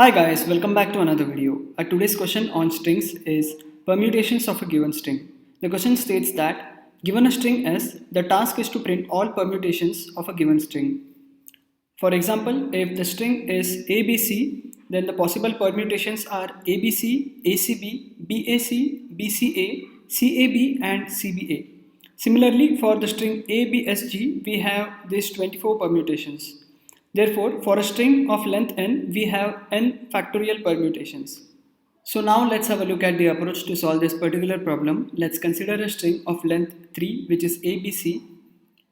Hi guys, welcome back to another video. Today's question on strings is permutations of a given string. The question states that given a string S, the task is to print all permutations of a given string. For example, if the string is ABC, then the possible permutations are ABC, ACB, BAC, BCA, CAB and CBA. Similarly, for the string ABSG, we have these 24 permutations. Therefore, for a string of length n, we have n factorial permutations. So now let's have a look at the approach to solve this particular problem. Let's consider a string of length 3 which is ABC,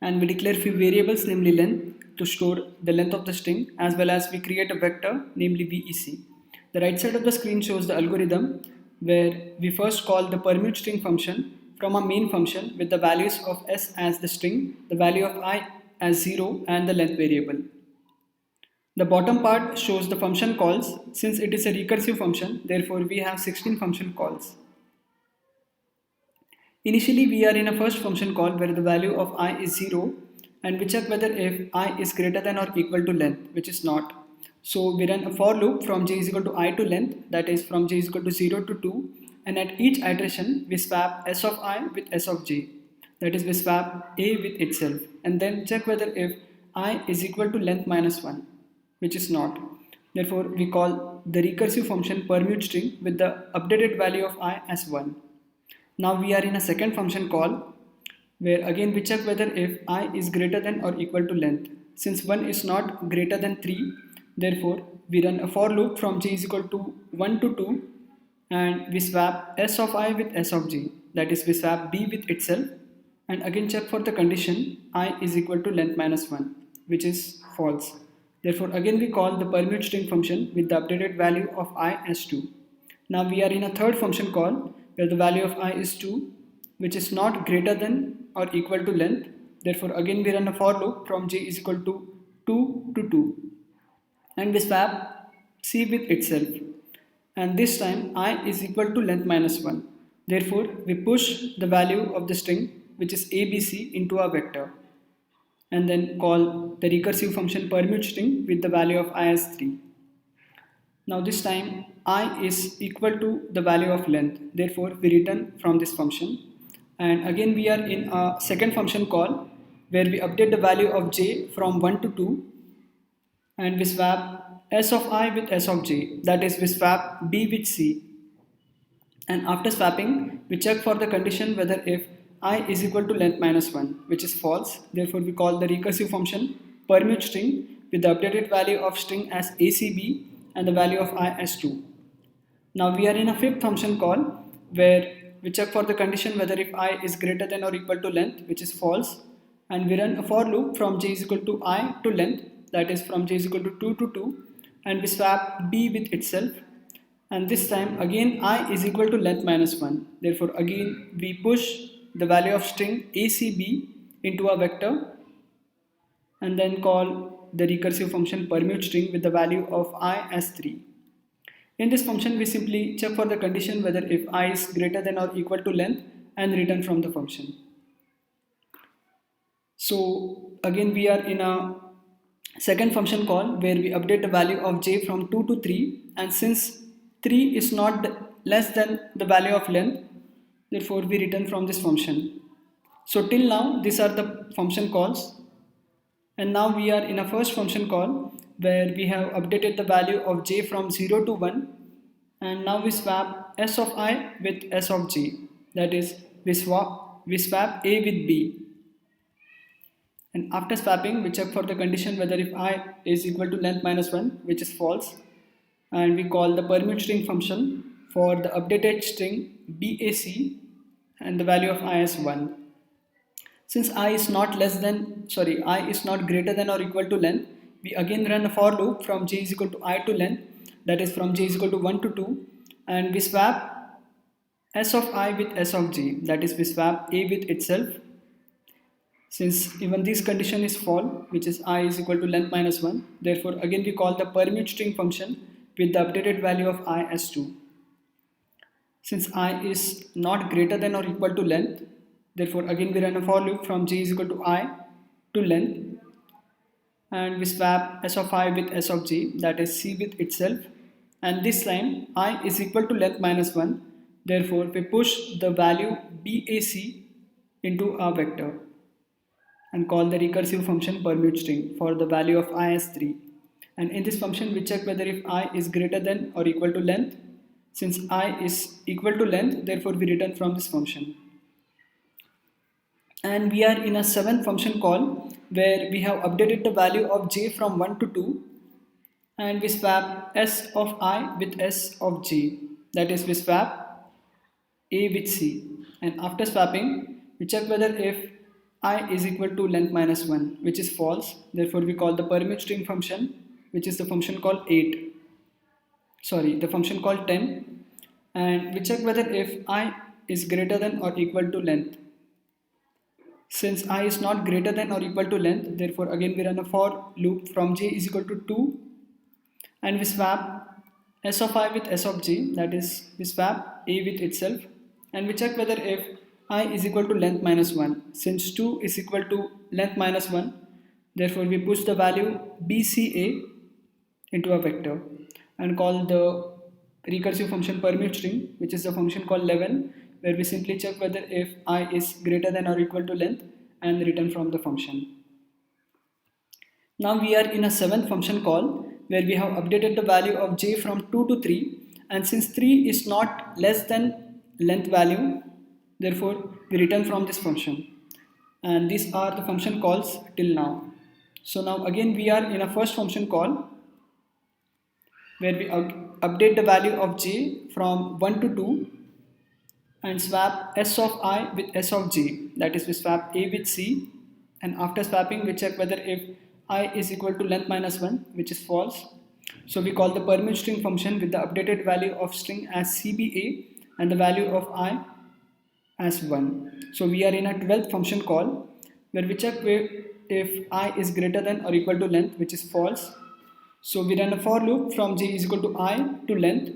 and we declare few variables namely length to store the length of the string, as well as we create a vector namely VEC. The right side of the screen shows the algorithm where we first call the permute string function from a main function with the values of s as the string, the value of I as 0 and the length variable. The bottom part shows the function calls. Since it is a recursive function, therefore we have 16 function calls. Initially we are in a first function call where the value of I is 0, and we check whether if I is greater than or equal to length, which is not. So we run a for loop from j is equal to I to length, that is from j is equal to 0 to 2, and at each iteration we swap s of I with s of j, that is we swap a with itself, and then check whether if I is equal to length minus 1, which is not. Therefore, we call the recursive function permute string with the updated value of I as 1. Now we are in a second function call where again we check whether if I is greater than or equal to length. Since 1 is not greater than 3, therefore we run a for loop from j is equal to 1 to 2, and we swap s of I with s of j, that is we swap b with itself, and again check for the condition I is equal to length minus 1, which is false. Therefore again we call the permute string function with the updated value of I as 2. Now we are in a third function call where the value of I is 2, which is not greater than or equal to length. Therefore again we run a for loop from j is equal to 2 to 2, and we swap c with itself, and this time I is equal to length minus 1. Therefore we push the value of the string which is ABC into a vector, and then call the recursive function permute string with the value of I as 3. Now this time I is equal to the value of length, therefore we return from this function, and again we are in a second function call where we update the value of j from 1 to 2, and we swap s of I with s of j, that is we swap b with c, and after swapping we check for the condition whether if I is equal to length minus 1, which is false. Therefore we call the recursive function permute string with the updated value of string as ACB and the value of I as 2. Now we are in a fifth function call where we check for the condition whether if I is greater than or equal to length, which is false, and we run a for loop from j is equal to I to length, that is from j is equal to 2 to 2, and we swap b with itself, and this time again I is equal to length minus 1. Therefore again we push the value of string ACB into a vector, and then call the recursive function permute string with the value of I as 3. In this function we simply check for the condition whether if I is greater than or equal to length and return from the function. So again we are in a second function call where we update the value of j from 2 to 3, and since 3 is not less than the value of length, therefore we return from this function. So till now these are the function calls, and now we are in a first function call where we have updated the value of j from 0 to 1, and now we swap s of I with s of j, that is we swap a with b, and after swapping we check for the condition whether if I is equal to length minus 1, which is false, and we call the permute string function for the updated string BAC and the value of I as 1. Since I is not greater than or equal to length, we again run a for loop from j is equal to I to length, that is from j is equal to 1 to 2, and we swap s of I with s of j, that is we swap a with itself. Since even this condition is false, which is I is equal to length minus 1, therefore again we call the permute string function with the updated value of I as 2. Since I is not greater than or equal to length, therefore again we run a for loop from j is equal to I to length, and we swap s of I with s of j, that is c with itself, and this time I is equal to length minus 1. Therefore we push the value BAC into a vector and call the recursive function permute string for the value of I as 3. And in this function we check whether if I is greater than or equal to length. Since I is equal to length, therefore we return from this function. And we are in a seventh function call where we have updated the value of j from 1 to 2, and we swap s of I with s of j, that is we swap a with c, and after swapping we check whether if I is equal to length minus 1, which is false. Therefore we call the permute string function, which is the function called 10, and we check whether if I is greater than or equal to length. Since I is not greater than or equal to length, therefore again we run a for loop from j is equal to 2, and we swap s of I with s of j, that is we swap a with itself, and we check whether if I is equal to length minus 1. Since 2 is equal to length minus 1, therefore we push the value BCA into a vector and call the recursive function permute string, which is the function called 11, where we simply check whether if I is greater than or equal to length and return from the function. Now we are in a seventh function call where we have updated the value of j from 2 to 3, and since 3 is not less than length value, therefore we return from this function. And these are the function calls till now. So now again we are in a first function call where we update the value of j from 1 to 2 and swap s of I with s of j, that is we swap a with c, and after swapping we check whether if I is equal to length minus 1, which is false. So we call the permute string function with the updated value of string as CBA and the value of I as 1. So we are in a 12th function call where we check if I is greater than or equal to length, which is false. So we run a for loop from j is equal to I to length,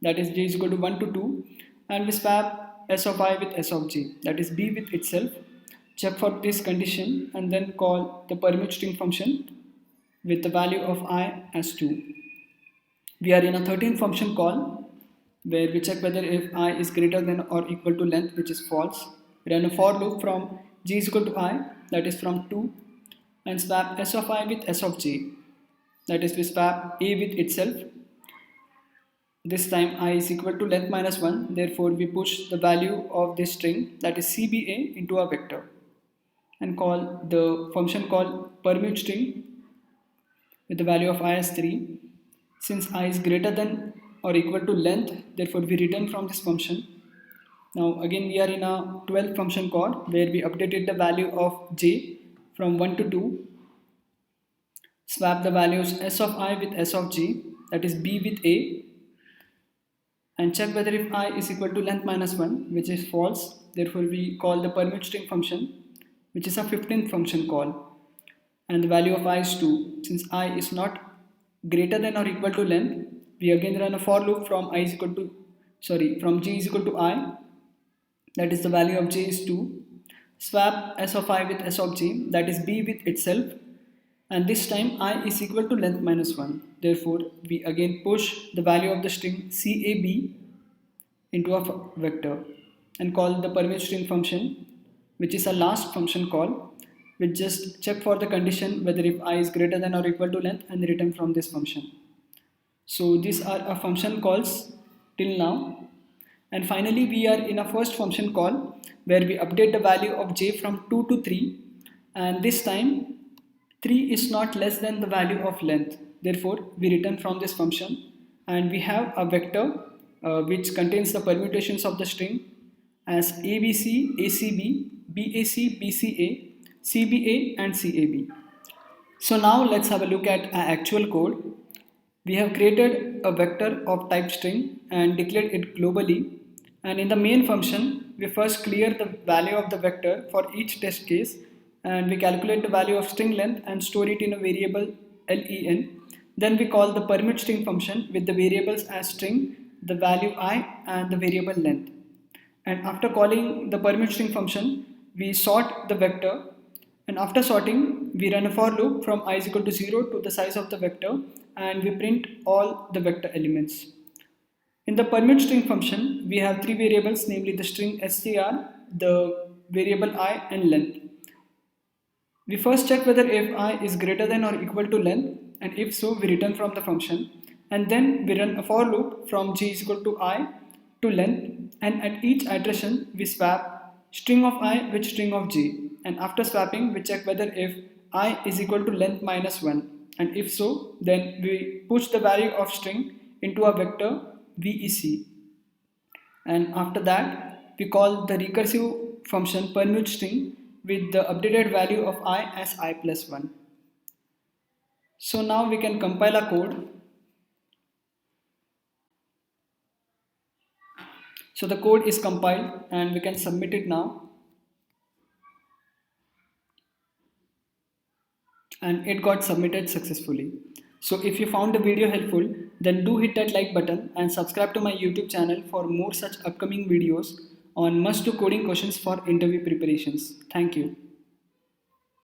that is j is equal to 1 to 2, and we swap s of I with s of j, that is b with itself, check for this condition, and then call the permute string function with the value of I as 2. We are in a 13th function call where we check whether if I is greater than or equal to length, which is false. We run a for loop from j is equal to I, that is from 2, and swap s of I with s of j, that is we swap a with itself. This time I is equal to length minus 1, therefore we push the value of this string, that is CBA, into a vector and call the function called permute string with the value of I as 3. Since I is greater than or equal to length, therefore we return from this function. Now again we are in a 12th function call where we updated the value of j from 1 to 2, swap the values s of I with s of j, that is b with a, and check whether if I is equal to length minus 1, which is false. Therefore we call the permute string function, which is a 15th function call, and the value of I is 2. Since I is not greater than or equal to length, we again run a for loop from j is equal to I, that is the value of j is 2, swap s of I with s of j, that is b with itself, and this time I is equal to length minus 1. Therefore we again push the value of the string CAB into a vector and call the permute string function, which is a last function call, which just check for the condition whether if I is greater than or equal to length and return from this function. So these are our function calls till now. And finally we are in a first function call where we update the value of j from 2 to 3, and this time 3 is not less than the value of length. Therefore we return from this function, and we have a vector which contains the permutations of the string as ABC, ACB, BAC, BCA, CBA and CAB. So now let's have a look at our actual code. We have created a vector of type string and declared it globally, and in the main function we first clear the value of the vector for each test case, and we calculate the value of string length and store it in a variable len. Then we call the permute string function with the variables as string, the value I and the variable length. And after calling the permute string function, we sort the vector, and after sorting we run a for loop from I is equal to 0 to the size of the vector and we print all the vector elements. In the permute string function, we have three variables, namely the string str, the variable I, and length. We first check whether if I is greater than or equal to length, and if so, we return from the function, and then we run a for loop from j is equal to I to length, and at each iteration we swap string of I with string of j, and after swapping we check whether if I is equal to length minus 1, and if so, then we push the value of string into a vector VEC, and after that we call the recursive function permute string with the updated value of I as I plus 1. So now we can compile our code. So the code is compiled and we can submit it now. And it got submitted successfully. So if you found the video helpful, then do hit that like button and subscribe to my YouTube channel for more such upcoming videos on must do coding questions for interview preparations. Thank you.